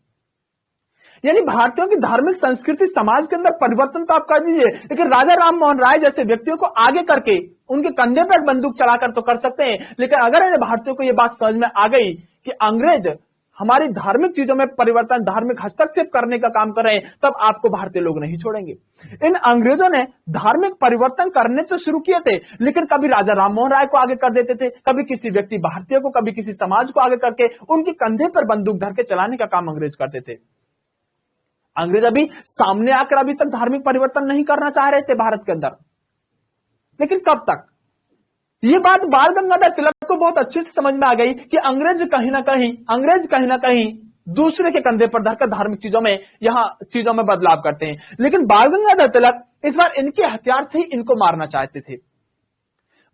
यानी भारतीयों की धार्मिक संस्कृति समाज के अंदर परिवर्तन तो आप कर दीजिए, लेकिन राजा राममोहन राय जैसे व्यक्तियों को आगे करके उनके कंधे पर बंदूक चलाकर तो कर सकते हैं, लेकिन अगर इन भारतीयों को यह बात समझ में आ गई कि अंग्रेज हमारी धार्मिक चीजों में परिवर्तन, धार्मिक हस्तक्षेप करने का काम कर रहे हैं, तब आपको भारतीय लोग नहीं छोड़ेंगे। इन अंग्रेजों ने धार्मिक परिवर्तन करने तो शुरू किए थे, लेकिन कभी राजा राममोहन राय को आगे कर देते थे, कभी किसी व्यक्ति भारतीय को, कभी किसी समाज को आगे करके उनके कंधे पर बंदूक धर के चलाने का काम अंग्रेज करते थे। अंग्रेज अभी सामने आकर अभी तक धार्मिक परिवर्तन नहीं करना चाह रहे थे भारत के अंदर, लेकिन कब तक? ये बात बाल गंगाधर तिलक को बहुत अच्छे से समझ में आ गई कि अंग्रेज कहीं ना कहीं दूसरे के कंधे पर धरकर धार्मिक चीजों में बदलाव करते हैं। लेकिन बाल गंगाधर तिलक इस बार इनके हथियार से ही इनको मारना चाहते थे।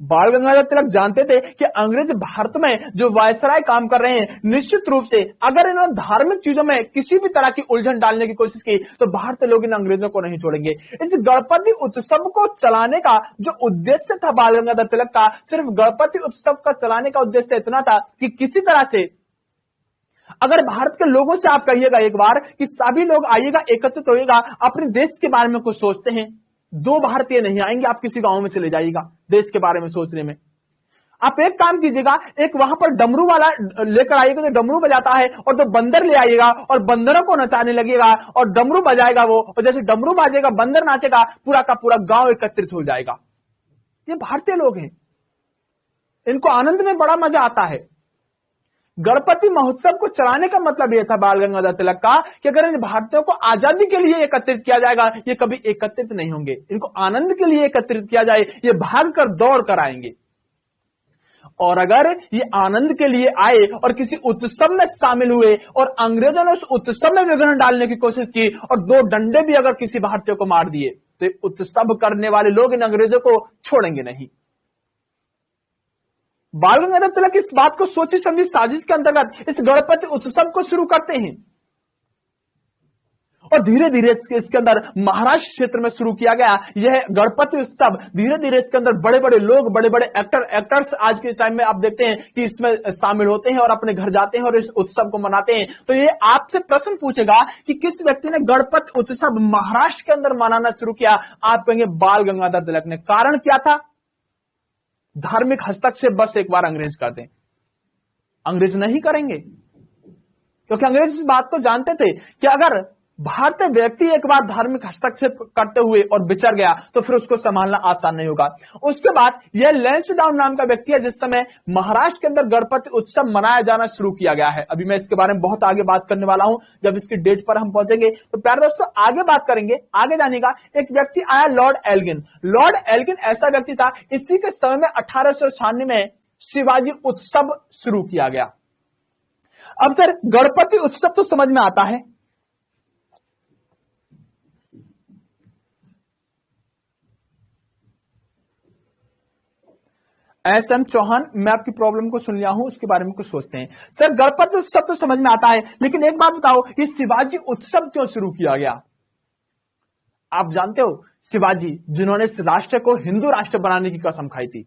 बाल गंगाधर तिलक जानते थे कि अंग्रेज भारत में जो वायसराय काम कर रहे हैं, निश्चित रूप से अगर इन्होंने धार्मिक चीजों में किसी भी तरह की उलझन डालने की कोशिश की तो भारतीय लोग इन अंग्रेजों को नहीं छोड़ेंगे। इस गणपति उत्सव को चलाने का जो उद्देश्य था बाल गंगाधर तिलक का, सिर्फ गणपति उत्सव का चलाने का उद्देश्य इतना था कि किसी तरह से अगर भारत के लोगों से आप कहिएगा एक बार कि सभी लोग आइएगा, एकत्रित होइएगा, अपने देश के बारे में कुछ सोचते हैं, 2 भारतीय नहीं आएंगे, आप किसी गांव में चले जाइएगा देश के बारे में सोचने में। आप एक काम कीजिएगा, एक वहां पर डमरू वाला लेकर आइएगा जो डमरू बजाता है, और 2 बंदर ले आइएगा और बंदरों को नचाने लगेगा और डमरू बजाएगा वो, और जैसे डमरू बाजेगा बंदर नाचेगा, पूरा का पूरा गांव एकत्रित हो जाएगा। ये भारतीय लोग हैं, इनको आनंद में बड़ा मजा आता है। गणपति महोत्सव को चलाने का मतलब यह था बाल गंगाधर तिलक का कि अगर इन भारतीयों को आजादी के लिए एकत्रित किया जाएगा, ये कभी एकत्रित नहीं होंगे। इनको आनंद के लिए एकत्रित किया जाए, ये भागकर दौड़ कर आएंगे। और अगर ये आनंद के लिए आए और किसी उत्सव में शामिल हुए और अंग्रेजों ने उस उत्सव में विघ्न डालने की कोशिश की और 2 डंडे भी अगर किसी भारतीय को मार दिए, तो उत्सव करने वाले लोग इन अंग्रेजों को छोड़ेंगे नहीं। बाल गंगाधर तिलक इस बात को सोची समझी साजिश के अंतर्गत इस गणपति उत्सव को शुरू करते हैं, और धीरे धीरे इसके अंदर महाराष्ट्र क्षेत्र में शुरू किया गया यह गणपति उत्सव। धीरे धीरे इसके अंदर बड़े बड़े लोग, बड़े बड़े एक्टर्स आज के टाइम में आप देखते हैं कि इसमें शामिल होते हैं और अपने घर जाते हैं और इस उत्सव को मनाते हैं। तो ये आपसे प्रश्न पूछेगा कि किस व्यक्ति ने गणपति उत्सव महाराष्ट्र के अंदर मनाना शुरू किया, आप कहेंगे बाल गंगाधर तिलक ने। कारण क्या था? धार्मिक हस्तक्षेप बस एक बार अंग्रेज कर दें। अंग्रेज नहीं करेंगे, क्योंकि अंग्रेज इस बात को जानते थे कि अगर भारतीय व्यक्ति एक बार धार्मिक हस्तक्षेप करते हुए और बिछड़ गया तो फिर उसको संभालना आसान नहीं होगा। उसके बाद यह लैंसडाउन नाम का व्यक्ति है जिस समय महाराष्ट्र के अंदर गणपति उत्सव मनाया जाना शुरू किया गया है। अभी मैं इसके बारे में बहुत आगे बात करने वाला हूं, जब इसकी डेट पर हम पहुंचेंगे। तो प्यारे दोस्तों आगे बात करेंगे। आगे जानेगा एक व्यक्ति आया लॉर्ड एल्गिन। लॉर्ड एल्गिन ऐसा व्यक्ति था, इसी के समय में 1896 में शिवाजी उत्सव शुरू किया गया। अब सर गणपति उत्सव तो समझ में आता है, एस.एम. चौहान, मैं आपकी प्रॉब्लम को सुन लिया हूं, उसके बारे में कुछ सोचते हैं। सर गणपति उत्सव तो समझ में आता है, लेकिन एक बात बताओ, ये शिवाजी उत्सव क्यों शुरू किया गया? आप जानते हो शिवाजी जिन्होंने इस राष्ट्र को हिंदू राष्ट्र बनाने की कसम खाई थी,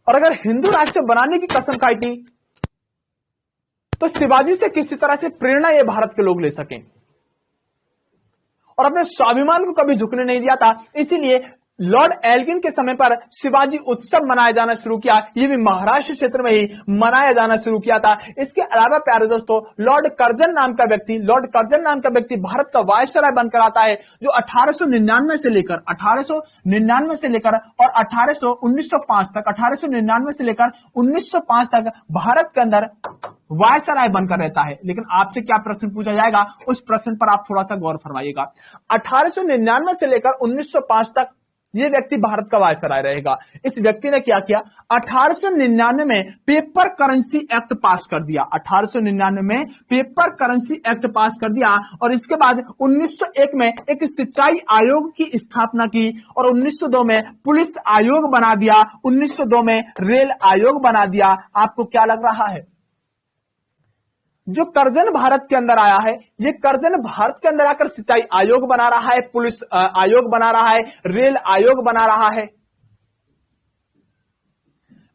और अगर हिंदू राष्ट्र बनाने की कसम खाई थी तो शिवाजी से किसी तरह से प्रेरणा ये भारत के लोग ले सकें, और अपने स्वाभिमान को कभी झुकने नहीं दिया था। इसीलिए लॉर्ड एल्गिन के समय पर शिवाजी उत्सव मनाया जाना शुरू किया। ये भी महाराष्ट्र क्षेत्र में ही मनाया जाना शुरू किया था। इसके अलावा प्यारे दोस्तों लॉर्ड कर्जन नाम का व्यक्ति भारत का वायसराय बनकर आता है, जो 1899 से लेकर और 1899 से लेकर 1905 तक भारत के अंदर वायसराय बनकर रहता है। लेकिन आपसे क्या प्रश्न पूछा जाएगा, उस प्रश्न पर आप थोड़ा सा गौर फरमाइएगा। 1899 से लेकर 1905 तक ये व्यक्ति भारत का वायसराय रहेगा। इस व्यक्ति ने क्या किया, 1899 में पेपर करेंसी एक्ट पास कर दिया। 1899 में पेपर करेंसी एक्ट पास कर दिया, और इसके बाद 1901 में एक सिंचाई आयोग की स्थापना की, और 1902 में पुलिस आयोग बना दिया, 1902 में रेल आयोग बना दिया। आपको क्या लग रहा है, जो कर्जन भारत के अंदर आया है, ये कर्जन भारत के अंदर आकर सिंचाई आयोग बना रहा है, पुलिस आयोग बना रहा है, रेल आयोग बना रहा है।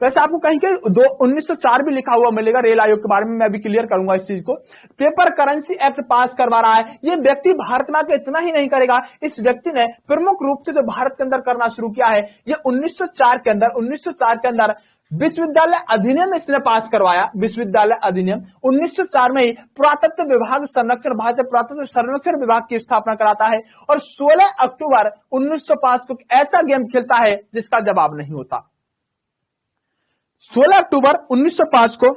वैसे आपको कहीं के 1904 भी लिखा हुआ मिलेगा रेल आयोग के बारे में, मैं अभी क्लियर करूंगा इस चीज को। पेपर करेंसी एक्ट पास करवा रहा है। ये व्यक्ति भारत में आकर इतना ही नहीं करेगा, इस व्यक्ति ने प्रमुख रूप से जो भारत के अंदर करना शुरू किया है, ये 1904 के अंदर विश्वविद्यालय अधिनियम इसने पास करवाया, विश्वविद्यालय अधिनियम 1904 में ही पुरातत्व विभाग संरक्षण, भारतीय पुरातत्व संरक्षण विभाग की स्थापना कराता है और 16 अक्टूबर 1905 को ऐसा गेम खेलता है जिसका जवाब नहीं होता। 16 अक्टूबर 1905 को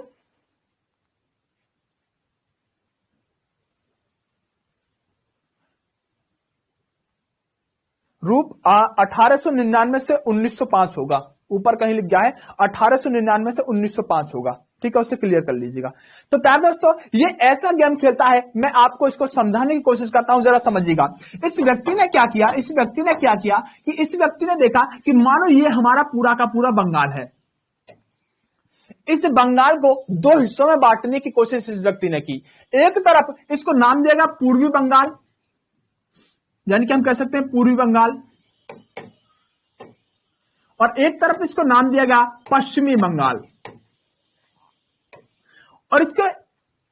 रूप 1899 से 1905 होगा, ऊपर कहीं लिख गया है 1899 से 1905 होगा, ठीक है, उसे क्लियर कर लीजिएगा। तो प्यारे दोस्तों ये ऐसा गेम खेलता है, मैं आपको इसको समझाने की कोशिश करता हूं, जरा समझिएगा। इस व्यक्ति ने क्या किया, इस व्यक्ति ने क्या किया कि इस व्यक्ति ने देखा कि मानो ये हमारा पूरा का पूरा बंगाल है, इस बंगाल को दो हिस्सों में बांटने की कोशिश इस व्यक्ति ने की। एक तरफ इसको नाम दिया गया पूर्वी बंगाल, यानी कि हम कह सकते हैं पूर्वी बंगाल, और एक तरफ इसको नाम दिया गया पश्चिमी बंगाल। और इसके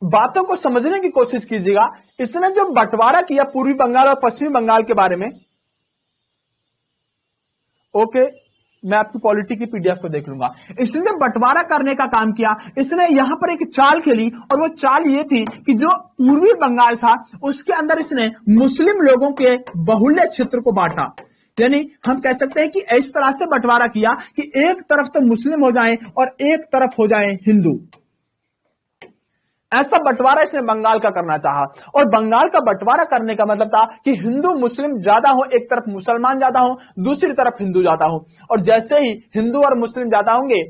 बातों को समझने की कोशिश कीजिएगा। इसने जो बंटवारा किया पूर्वी बंगाल और पश्चिमी बंगाल के बारे में, ओके, मैं आपकी पॉलिटी की पीडीएफ को देख लूंगा। इसने जो बंटवारा करने का काम किया, इसने यहां पर एक चाल खेली, और वो चाल ये थी कि जो पूर्वी बंगाल था उसके अंदर इसने मुस्लिम लोगों के बहुल्य क्षेत्र को बांटा। यानी हम कह सकते हैं कि इस तरह से बंटवारा किया कि एक तरफ तो मुस्लिम हो जाएं और एक तरफ हो जाएं हिंदू। ऐसा बंटवारा इसने बंगाल का करना चाहा, और बंगाल का बंटवारा करने का मतलब था कि हिंदू मुस्लिम ज्यादा हो, एक तरफ मुसलमान ज्यादा हो, दूसरी तरफ हिंदू ज्यादा हो। और जैसे ही हिंदू और मुस्लिम ज्यादा होंगे,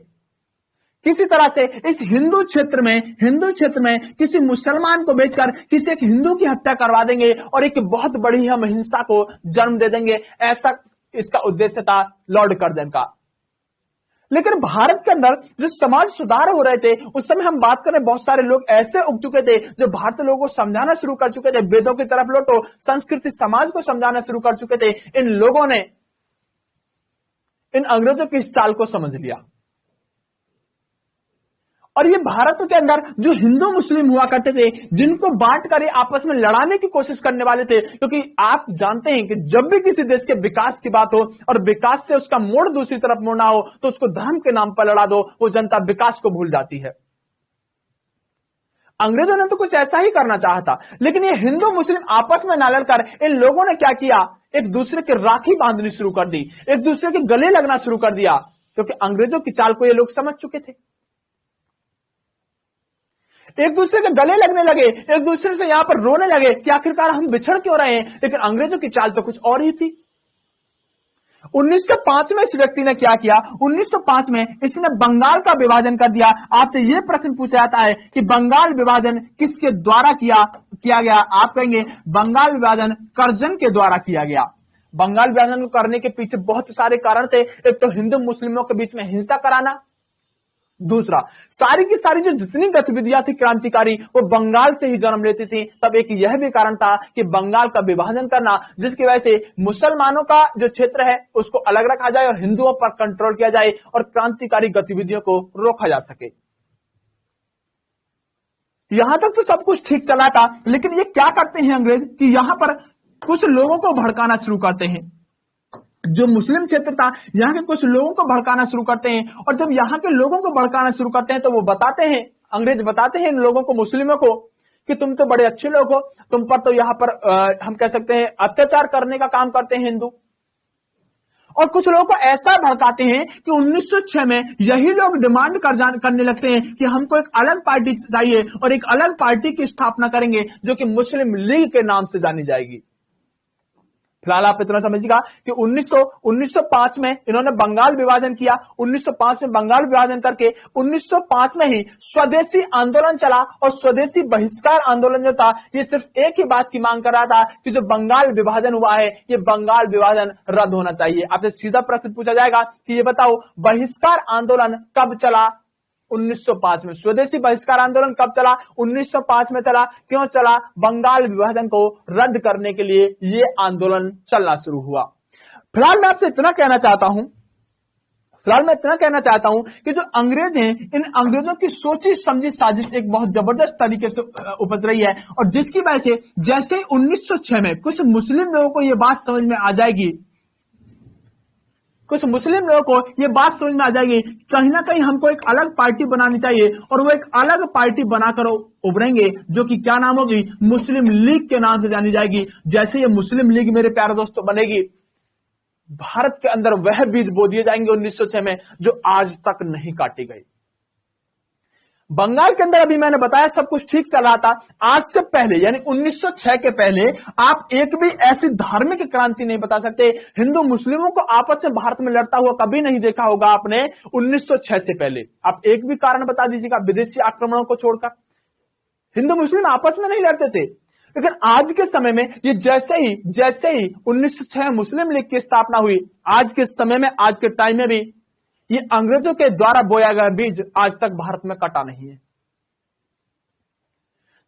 किसी तरह से इस हिंदू क्षेत्र में किसी मुसलमान को बेचकर किसी एक हिंदू की हत्या करवा देंगे और एक बहुत बड़ी हम हिंसा को जन्म दे देंगे। ऐसा इसका उद्देश्य था लॉर्ड कर्जन का। लेकिन भारत के अंदर जो समाज सुधार हो रहे थे उस समय हम बात करें, बहुत सारे लोग ऐसे उग चुके थे जो भारतीय लोगों को समझाना शुरू कर चुके थे, वेदों की तरफ लौटो, संस्कृति समाज को समझाना शुरू कर चुके थे। इन लोगों ने इन अंग्रेजों की इस चाल को समझ लिया, और ये भारत के अंदर जो हिंदू मुस्लिम हुआ करते थे, जिनको बांट कर आपस में लड़ाने की कोशिश करने वाले थे, क्योंकि आप जानते हैं कि जब भी किसी देश के विकास की बात हो और विकास से उसका मोड़ दूसरी तरफ मोड़ना हो तो उसको धर्म के नाम पर लड़ा दो, वो जनता विकास को भूल जाती है। अंग्रेजों ने तो कुछ ऐसा ही करना चाहा था, लेकिन ये हिंदू मुस्लिम आपस में ना लड़कर इन लोगों ने क्या किया, एक दूसरे के राखी बांधनी शुरू कर दी, एक दूसरे के गले लगना शुरू कर दिया, क्योंकि अंग्रेजों की चाल को ये लोग समझ चुके थे। एक दूसरे के गले लगने लगे, एक दूसरे से यहां पर रोने लगे कि आखिरकार हम बिछड़ क्यों रहे हैं। लेकिन अंग्रेजों की चाल तो कुछ और ही थी। 1905 में इस व्यक्ति ने क्या किया, 1905 में इसने बंगाल का विभाजन कर दिया। आपसे यह प्रश्न पूछा जाता है कि बंगाल विभाजन किसके द्वारा किया गया। आप कहेंगे बंगाल विभाजन कर्जन के द्वारा किया गया। बंगाल विभाजन को करने के पीछे बहुत सारे कारण थे। एक तो हिंदू मुस्लिमों के बीच में हिंसा कराना, दूसरा सारी की सारी जो जितनी गतिविधियां थी क्रांतिकारी वो बंगाल से ही जन्म लेती थी। तब एक यह भी कारण था कि बंगाल का विभाजन करना, जिसकी वजह से मुसलमानों का जो क्षेत्र है उसको अलग रखा जाए और हिंदुओं पर कंट्रोल किया जाए और क्रांतिकारी गतिविधियों को रोका जा सके। यहां तक तो सब कुछ ठीक चला था, लेकिन ये क्या करते हैं अंग्रेज कि यहां पर कुछ लोगों को भड़काना शुरू करते हैं। जो मुस्लिम क्षेत्र था यहां के कुछ लोगों को भड़काना शुरू करते हैं, और जब यहां के लोगों को भड़काना शुरू करते हैं तो वो बताते हैं, अंग्रेज बताते हैं इन लोगों को, मुस्लिमों को, कि तुम तो बड़े अच्छे लोग हो, तुम पर तो यहां पर हम कह सकते हैं अत्याचार करने का काम करते हैं हिंदू। और कुछ लोगों को ऐसा भड़काते हैं कि 1906 में यही लोग डिमांड करने लगते हैं कि हमको एक अलग पार्टी चाहिए और एक अलग पार्टी की स्थापना करेंगे जो कि मुस्लिम लीग के नाम से जानी जाएगी। फिलहाल आप इतना समझिएगा कि 1905 में इन्होंने बंगाल विभाजन किया। 1905 में बंगाल विभाजन करके 1905 में ही स्वदेशी आंदोलन चला, और स्वदेशी बहिष्कार आंदोलन जो था ये सिर्फ एक ही बात की मांग कर रहा था कि जो बंगाल विभाजन हुआ है ये बंगाल विभाजन रद्द होना चाहिए। आपसे सीधा प्रश्न पूछा जाएगा कि ये बताओ बहिष्कार आंदोलन कब चला? 1905 में। स्वदेशी बहिष्कार आंदोलन कब चला? 1905 में चला। क्यों चला? बंगाल विभाजन को रद्द करने के लिए यह आंदोलन चलना शुरू हुआ। फिलहाल मैं आपसे इतना कहना चाहता हूं कि जो अंग्रेज हैं, इन अंग्रेजों की सोची समझी साजिश एक बहुत जबरदस्त तरीके से उपज रही है, और जिसकी वजह से जैसे 1906 में कुछ मुस्लिम लोगों को यह बात समझ में आ जाएगी कुछ मुस्लिम लोगों को ये बात समझ में आ जाएगी, कहीं ना कहीं हमको एक अलग पार्टी बनानी चाहिए और वो एक अलग पार्टी बनाकर उभरेंगे, जो कि क्या नाम होगी, मुस्लिम लीग के नाम से जानी जाएगी। जैसे ये मुस्लिम लीग मेरे प्यारे दोस्तों बनेगी, भारत के अंदर वह बीज बो दिए जाएंगे 1906 में जो आज तक नहीं काटी गई। बंगाल के अंदर अभी मैंने बताया सब कुछ ठीक चल रहा था। आज से पहले यानी 1906 के पहले आप एक भी ऐसी धार्मिक क्रांति नहीं बता सकते। हिंदू मुस्लिमों को आपस में भारत में लड़ता हुआ कभी नहीं देखा होगा आपने 1906 से पहले। आप एक भी कारण बता दीजिएगा विदेशी आक्रमणों को छोड़कर। हिंदू मुस्लिम आपस में नहीं लड़ते थे। लेकिन आज के समय में ये जैसे ही 1906 मुस्लिम लीग की स्थापना हुई, आज के समय में, आज के टाइम में भी ये अंग्रेजों के द्वारा बोया गया बीज आज तक भारत में कटा नहीं है।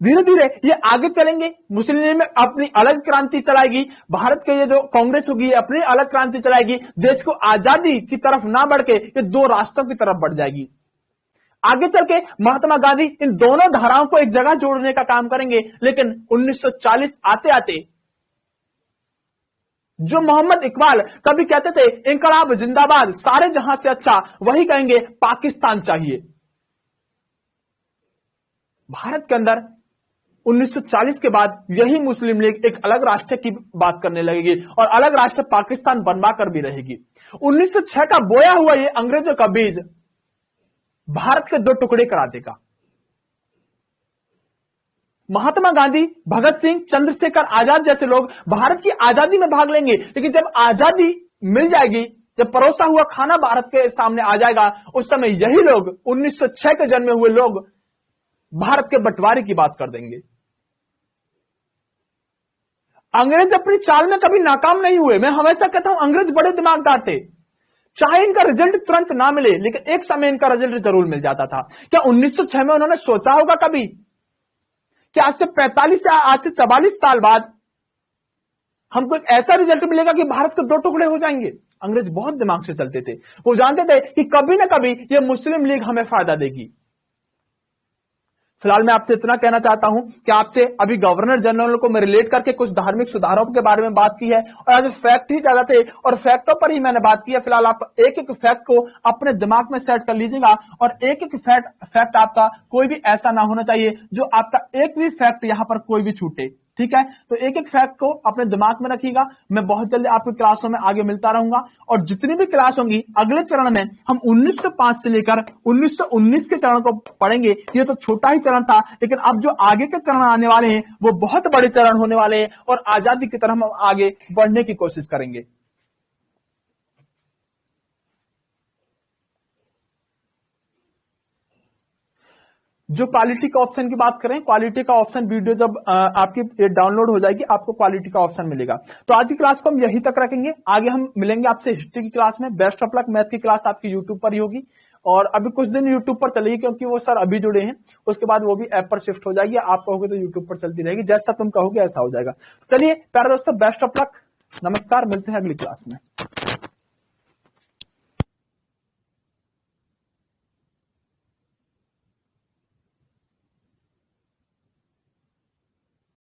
धीरे धीरे ये आगे चलेंगे, मुस्लिम लीग में अपनी अलग क्रांति चलाएगी, भारत के ये जो कांग्रेस होगी अपनी अलग क्रांति चलाएगी, देश को आजादी की तरफ ना बढ़ के ये दो रास्तों की तरफ बढ़ जाएगी। आगे चल के महात्मा गांधी इन दोनों धाराओं को एक जगह जोड़ने का काम करेंगे। लेकिन 1940 आते आते जो मोहम्मद इकबाल कभी कहते थे इंकलाब जिंदाबाद, सारे जहां से अच्छा, वही कहेंगे पाकिस्तान चाहिए। भारत के अंदर 1940 के बाद यही मुस्लिम लीग एक अलग राष्ट्र की बात करने लगेगी और अलग राष्ट्र पाकिस्तान बनवा कर भी रहेगी। 1906 का बोया हुआ ये अंग्रेजों का बीज भारत के दो टुकड़े करा देगा। महात्मा गांधी, भगत सिंह, चंद्रशेखर आजाद जैसे लोग भारत की आजादी में भाग लेंगे, लेकिन जब आजादी मिल जाएगी, जब परोसा हुआ खाना भारत के सामने आ जाएगा, उस समय यही लोग 1906 के जन्मे हुए लोग भारत के बंटवारे की बात कर देंगे। अंग्रेज अपनी चाल में कभी नाकाम नहीं हुए। मैं हमेशा कहता हूं अंग्रेज बड़े दिमागदार थे। चाहे इनका रिजल्ट तुरंत ना मिले, लेकिन एक समय इनका रिजल्ट जरूर मिल जाता था। क्या 1906 में उन्होंने सोचा होगा कभी कि आज से 45 या आज से 44 साल बाद हमको एक ऐसा रिजल्ट मिलेगा कि भारत के दो टुकड़े हो जाएंगे? अंग्रेज बहुत दिमाग से चलते थे। वो जानते थे कि कभी ना कभी ये मुस्लिम लीग हमें फायदा देगी। फिलहाल मैं आपसे इतना कहना चाहता हूं कि आपसे अभी गवर्नर जनरल को मैं रिलेट करके कुछ धार्मिक सुधारों के बारे में बात की है और आज फैक्ट ही ज्यादा थे और फैक्टों पर ही मैंने बात की है। फिलहाल आप एक एक फैक्ट को अपने दिमाग में सेट कर लीजिएगा और एक एक फैक्ट आपका कोई भी ऐसा ना होना चाहिए जो आपका एक भी फैक्ट यहां पर कोई भी छूटे। ठीक है, तो एक एक फैक्ट को अपने दिमाग में रखिएगा। मैं बहुत जल्दी आपकी क्लासों में आगे मिलता रहूंगा और जितनी भी क्लास होंगी अगले चरण में हम 1905 से लेकर 1919 के चरण को पढ़ेंगे। ये तो छोटा ही चरण था, लेकिन अब जो आगे के चरण आने वाले हैं वो बहुत बड़े चरण होने वाले हैं और आजादी की तरफ हम आगे बढ़ने की कोशिश करेंगे। जो क्वालिटी का ऑप्शन की बात करें, क्वालिटी का ऑप्शन वीडियो जब आपकी डाउनलोड हो जाएगी आपको क्वालिटी का ऑप्शन मिलेगा। तो आज की क्लास को हम यहीं तक रखेंगे। आगे हम मिलेंगे आपसे हिस्ट्री की क्लास में। Best of luck. मैथ की क्लास आपकी यूट्यूब पर ही होगी और अभी कुछ दिन यूट्यूब पर चलेगी क्योंकि वो सर अभी जुड़े हैं। उसके बाद वो भी ऐप पर शिफ्ट हो जाएगी। आप कहोगे तो यूट्यूब पर चलती रहेगी, जैसा तुम कहोगे ऐसा हो जाएगा। चलिए प्यारे दोस्तों, बेस्ट ऑफ लक। नमस्कार, मिलते हैं अगली क्लास में।